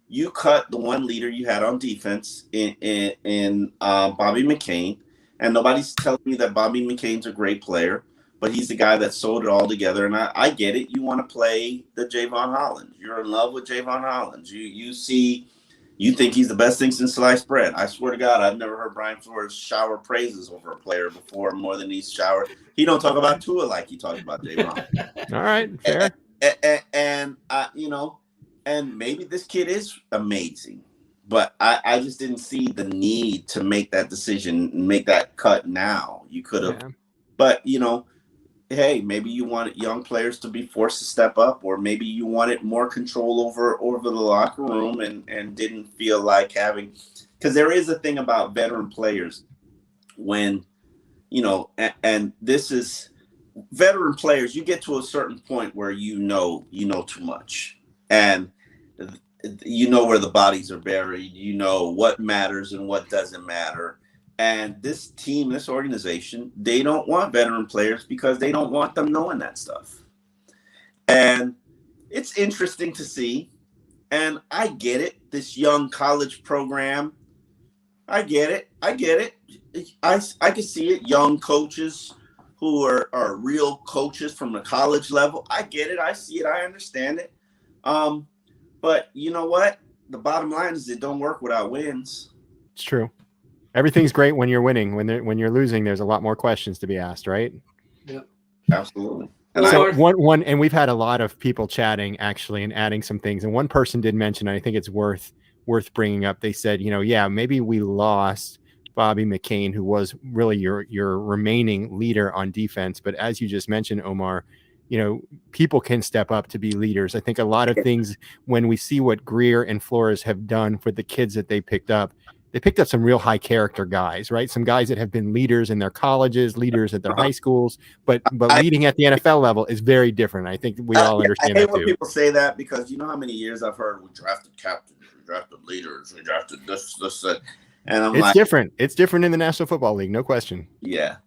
You cut the one leader you had on defense in Bobby McCain, and nobody's telling me that Bobby McCain's a great player, but he's the guy that sewed it all together. And I get it. You want to play the Javon Holland. You're in love with Javon Holland. You think he's the best thing since sliced bread. I swear to God, I've never heard Brian Flores shower praises over a player before more than he's showered. He don't talk about Tua like he talks about Javon. All right, fair. And maybe this kid is amazing, but I just didn't see the need to make that decision and make that cut now. You could have, but hey, maybe you wanted young players to be forced to step up, or maybe you wanted more control over the locker room and didn't feel like having, because there is a thing about veteran players when, and this is veteran players, you get to a certain point where you know too much, and you know where the bodies are buried, you know what matters and what doesn't matter. And this team, this organization, they don't want veteran players because they don't want them knowing that stuff. And it's interesting to see. And I get it. This young college program, I get it. I can see it. Young coaches who are real coaches from the college level. I get it. I see it. I understand it. But you know what? The bottom line is it don't work without wins. It's true. Everything's great when you're winning. When you're losing, there's a lot more questions to be asked, right? Yeah, absolutely. And so one, and we've had a lot of people chatting actually and adding some things. And one person did mention, and I think it's worth bringing up. They said, maybe we lost Bobby McCain, who was really your remaining leader on defense. But as you just mentioned, Omar, people can step up to be leaders. I think a lot of things, when we see what Greer and Flores have done for the kids that they picked up some real high character guys, right? Some guys that have been leaders in their colleges, leaders at their high schools, but leading at the NFL level is very different. I think we all understand I hate that when too. People say that because you know how many years I've heard we drafted captains, we drafted leaders, we drafted this, and I'm different. It's different in the National Football League, no question. Yeah.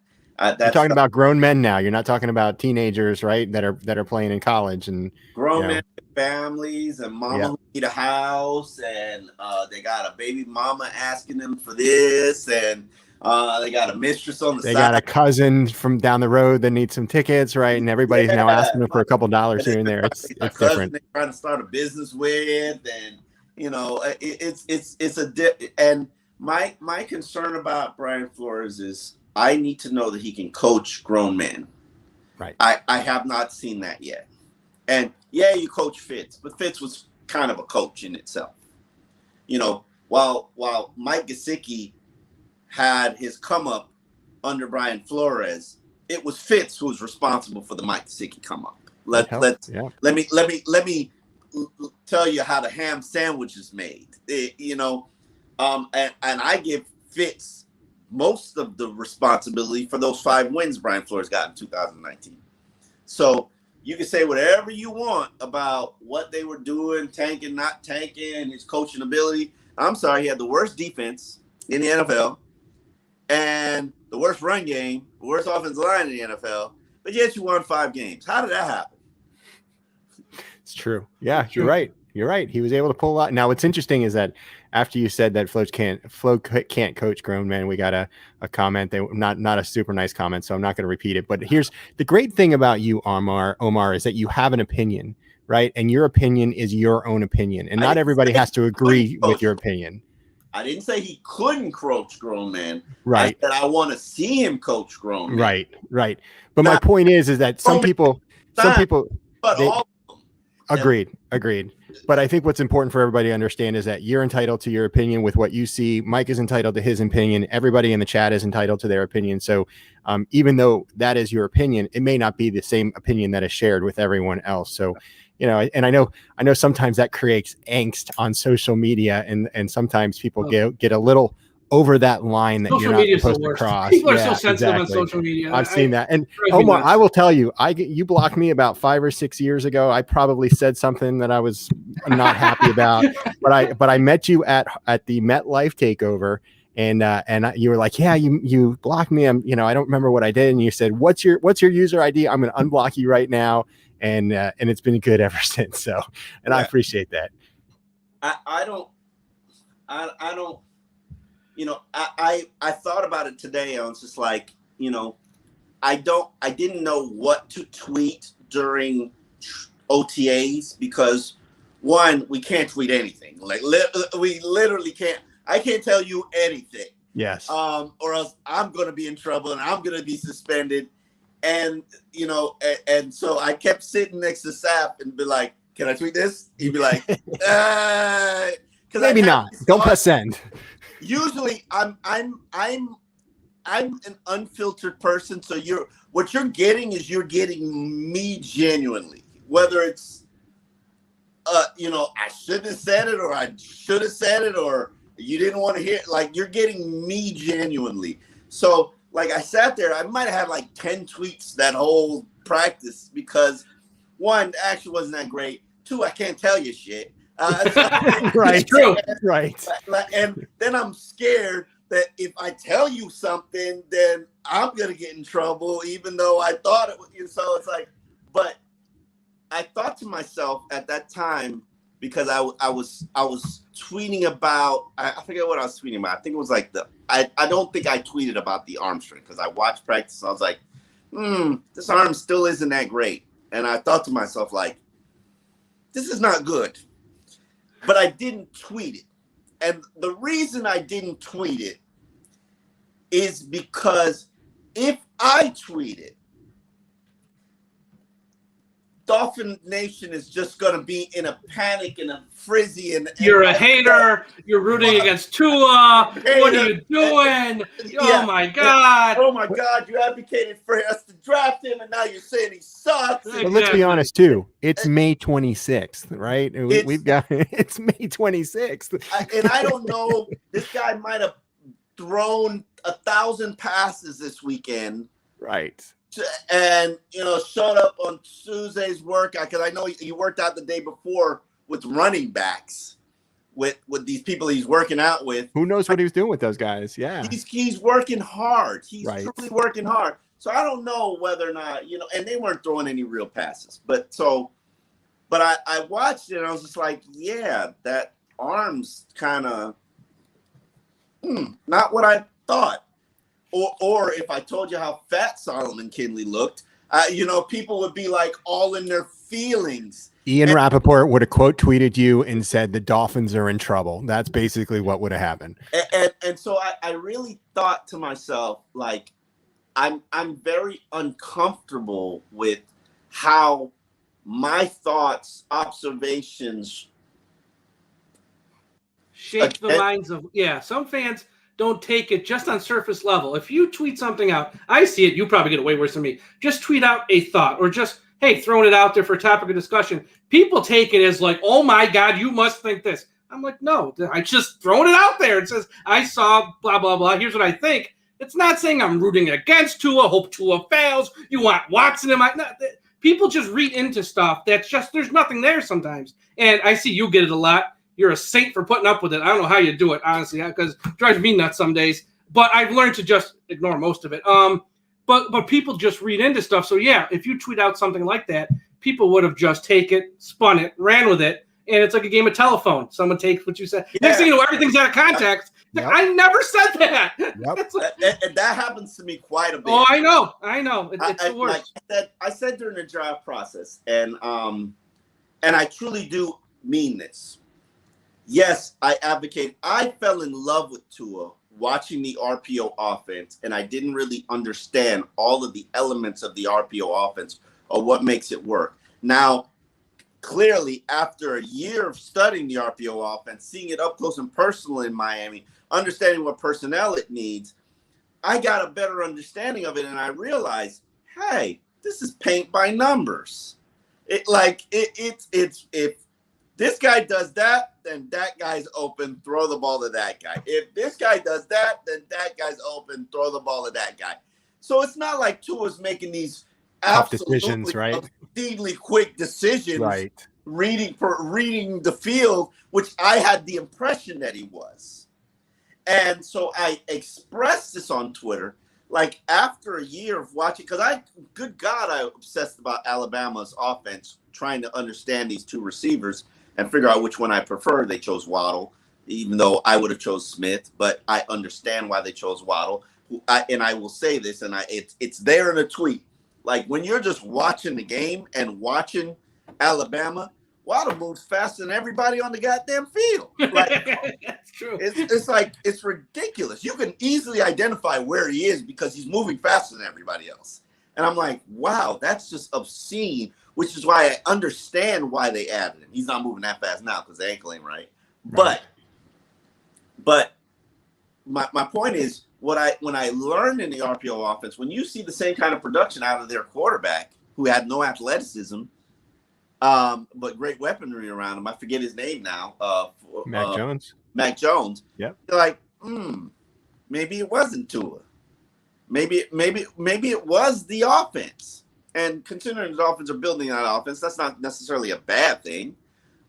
You're talking about grown men now. You're not talking about teenagers, right? That are playing in college and grown men with families and mama who need a house and they got a baby mama asking them for this and they got a mistress on the side. They got a cousin from down the road that needs some tickets, right? And everybody's now asking them for a couple dollars here and there. It's different. They're trying to start a business with, and it's a dip. And my concern about Brian Flores is, I need to know that he can coach grown men. Right. I have not seen that yet. And yeah, you coach Fitz, but Fitz was kind of a coach in itself. While Mike Gesicki had his come up under Brian Flores, it was Fitz who was responsible for the Mike Gesicki come up. Let me tell you how the ham sandwich is made. And I give Fitz most of the responsibility for those 5 wins Brian Flores got in 2019. So you can say whatever you want about what they were doing, tanking, not tanking, his coaching ability. I'm sorry, he had the worst defense in the NFL and the worst run game, the worst offensive line in the NFL, but yet you won 5 games. How did that happen? It's true. Yeah, you're right. You're right. He was able to pull a lot. Now, what's interesting is that after you said that Flo can't coach grown men, we got a comment that not a super nice comment, so I'm not going to repeat it. But here's the great thing about you, Omar, is that you have an opinion, right? And your opinion is your own opinion, and not everybody has to agree with your opinion. I didn't say he couldn't coach grown men. Right. I said I want to see him coach grown men. Right. But my point is that some people, but all of them. Agreed. But I think what's important for everybody to understand is that you're entitled to your opinion with what you see. Mike is entitled to his opinion. Everybody in the chat is entitled to their opinion. So even though that is your opinion, it may not be the same opinion that is shared with everyone else. So, and I know sometimes that creates angst on social media, and sometimes people get a little over that line that you're not supposed to cross. People are so sensitive on social media. I've seen that. And Omar, I will tell you, you blocked me about 5 or 6 years ago. I probably said something that I was not happy about, but I met you at the MetLife takeover, and you were like, yeah, you blocked me. I don't remember what I did. And you said, what's your user ID? I'm going to unblock you right now. And it's been good ever since. So, and I appreciate that. I don't. I thought about it today. I was just like, I didn't know what to tweet during OTAs because one, we can't tweet anything. Like we literally can't. I can't tell you anything. Yes. Or else I'm going to be in trouble and I'm going to be suspended. And, and so I kept sitting next to Sap and be like, can I tweet this? He'd be like, maybe not. Don't press send. Usually I'm an unfiltered person. So what you're getting is you're getting me genuinely, whether it's, I shouldn't have said it, or I should have said it, or you didn't want to hear it. Like, you're getting me genuinely. So like I sat there, I might have had like 10 tweets that whole practice because one, the action wasn't that great. Two, I can't tell you shit. Right. True. Right. And then I'm scared that if I tell you something, then I'm going to get in trouble, even though I thought it was, so it's like, but I thought to myself at that time, because I was tweeting about, I forget what I was tweeting about. I think it was like I don't think I tweeted about the arm strength because I watched practice. And I was like, this arm still isn't that great. And I thought to myself, like, this is not good. But I didn't tweet it. And the reason I didn't tweet it is because if I tweet it, Dolphin Nation is just going to be in a panic and a frizzy. And you're a hater. You're rooting against Tua. What are you doing? Oh, my God. Oh, my God. You advocated for us to draft him, and now you're saying he sucks. But let's be honest, too. It's May 26th, right? It's May 26th. And I don't know. This guy might have thrown 1,000 passes this weekend. Right. And showed up on Tuesday's workout because I know he worked out the day before with running backs with these people he's working out with. Who knows what he was doing with those guys? Yeah, he's working hard. He's truly working hard. So I don't know whether or not and they weren't throwing any real passes. But I watched it and I was just like, yeah, that arm's kind of not what I thought. Or if I told you how fat Solomon Kinley looked, people would be like all in their feelings. Ian Rappaport would have quote tweeted you and said the Dolphins are in trouble. That's basically what would have happened. And so I really thought to myself, like, I'm very uncomfortable with how my thoughts, observations shape the minds of some fans don't take it just on surface level. If you tweet something out, I see it, you probably get it way worse than me. Just tweet out a thought or just, hey, throwing it out there for a topic of discussion. People take it as like, oh my God, you must think this. I'm like, no, I just throwing it out there. It says, I saw blah, blah, blah. Here's what I think. It's not saying I'm rooting against Tua, hope Tua fails. You want Watson in my... No, people just read into stuff that's just, there's nothing there sometimes. And I see you get it a lot. You're a saint for putting up with it. I don't know how you do it, honestly, because it drives me nuts some days. But I've learned to just ignore most of it. But people just read into stuff. So, yeah, if you tweet out something like that, people would have just taken it, spun it, ran with it. And it's like a game of telephone. Someone takes what you said. Yeah. Next thing you know, everything's out of context. Yep. I never said that. Yep. And that happens to me quite a bit. Oh, I know. It's the worst. I said during the draft process, and I truly do mean this. Yes, I advocate. I fell in love with Tua watching the RPO offense, and I didn't really understand all of the elements of the RPO offense or what makes it work. Now, clearly, after a year of studying the RPO offense, seeing it up close and personal in Miami, understanding what personnel it needs, I got a better understanding of it, and I realized, hey, this is paint by numbers. It's if this guy does that, then that guy's open, throw the ball to that guy. If this guy does that, then that guy's open, throw the ball to that guy. So it's not like Tua's making these tough decisions, right? Obscenely quick decisions, right? Reading the field, which I had the impression that he was. And so I expressed this on Twitter, like after a year of watching, because I obsessed about Alabama's offense, trying to understand these two receivers and figure out which one I prefer. They chose Waddle, even though I would have chose Smith, but I understand why they chose Waddle. And I will say this, and it's there in a tweet. Like when you're just watching the game and watching Alabama, Waddle moves faster than everybody on the goddamn field. Like, that's true. It's ridiculous. You can easily identify where he is because he's moving faster than everybody else. And I'm like, wow, that's just obscene, which is why I understand why they added him. He's not moving that fast now because the ankle ain't right. But my point is, when I learned in the RPO offense, when you see the same kind of production out of their quarterback who had no athleticism, but great weaponry around him. I forget his name now. Mac Jones. Mac Jones. Yep. You're like, maybe it wasn't Tua. Maybe it was the offense. And considering the Dolphins are building that offense, that's not necessarily a bad thing.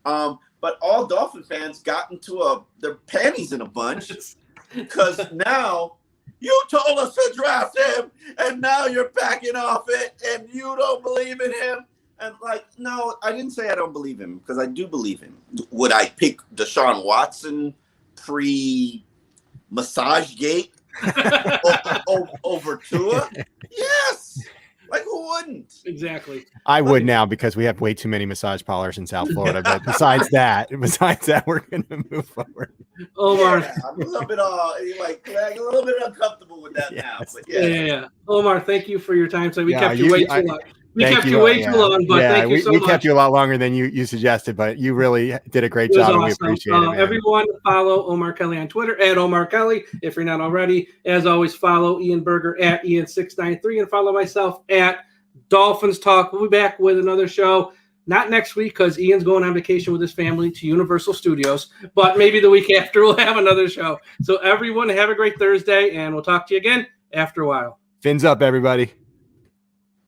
But all Dolphin fans got into their panties in a bunch because now you told us to draft him, and now you're backing off it, and you don't believe in him. And like, no, I didn't say I don't believe him because I do believe him. Would I pick Deshaun Watson pre-massage gate over Tua? Yes. Like, who wouldn't? Exactly. I would now because we have way too many massage parlors in South Florida. But besides that, we're going to move forward. Omar, I'm a little bit a little bit uncomfortable with that now. But yeah. Omar, thank you for your time. So we kept you way too long. We kept you way too long, but thank you so much. We kept you a lot longer than you suggested, but you really did a great job, and we appreciate it, man. Everyone follow Omar Kelly on Twitter, at Omar Kelly, if you're not already. As always, follow Ian Berger, at Ian693, and follow myself, at Dolphins Talk. We'll be back with another show, not next week, because Ian's going on vacation with his family to Universal Studios, but maybe the week after we'll have another show. So everyone, have a great Thursday, and we'll talk to you again after a while. Fins up, everybody.